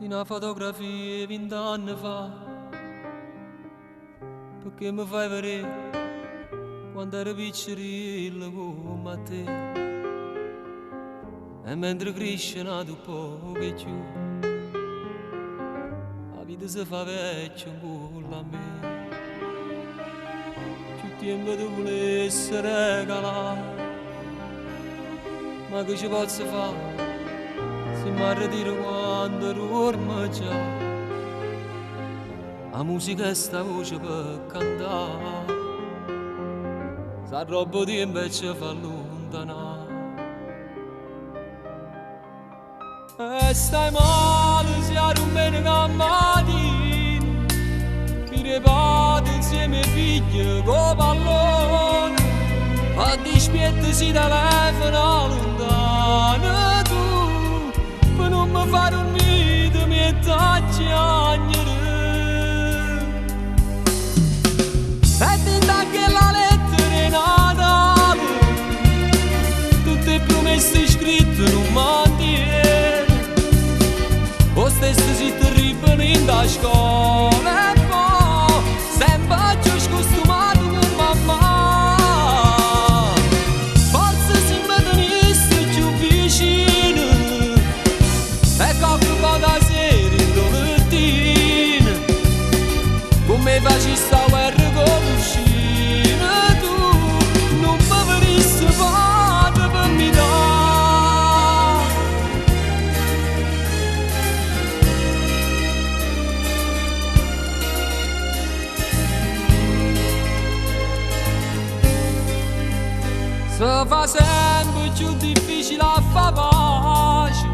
una fotografia 20 anni fa, perché mi fai vedere quando ero piccerino come te. E mentre cresce nato poco e più, la vita si fa vecchia con la me. Più tempo ti volesse regalare, ma che ci posso fare? Se mi arretiro quando dormo già, la musica è sta voce per cantare, sa troppo tempo e ci fa allontanare. E stai male se a rompere cammatino, mi ripete insieme ai figli con pallone, a dispietto si telefona lontano. Non mi fa dormire, mi tacci a piangere. E tinta anche la lettera Natale, tutte le promesse scritte in un mantiere. Lo stesso si terribile in da scuola e poi sempre più scostumato con mamma. Forse se mi tenesse più vicino, ecco che vado a sera in domattina, come facessi sta guerra con l'uscina. Tu non mi venissi fatta per mi dare. Se fa sempre più difficile a fare pace,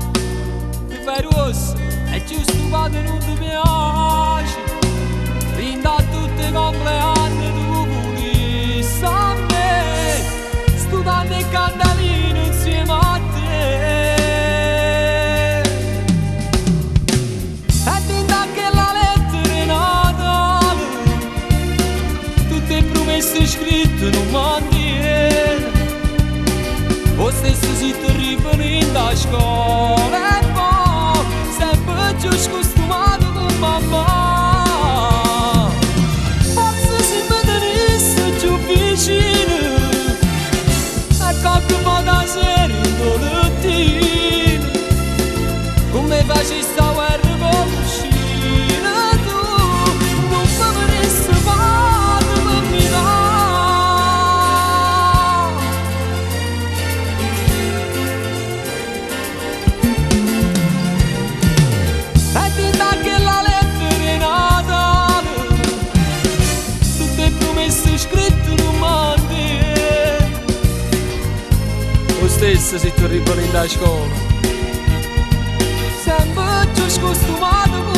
rosso è giusto quando non ti piace. Rinda a tutti i compleanni tu volessi a me, studando il candelino insieme a te. E tinta anche la lettera Natale, tutte le promesse scritte in un mantiere. Lo stesso si terribile in da scuola, più scostumato con mamma. Forse se mi tenesse più vicino, ecco che vado a sera in domattina, come facessi sta guerra con l'uscina. Tu non mi venissi fatta per mi dare. Stessa si tu ricordi da scuola, sempre più scostumato.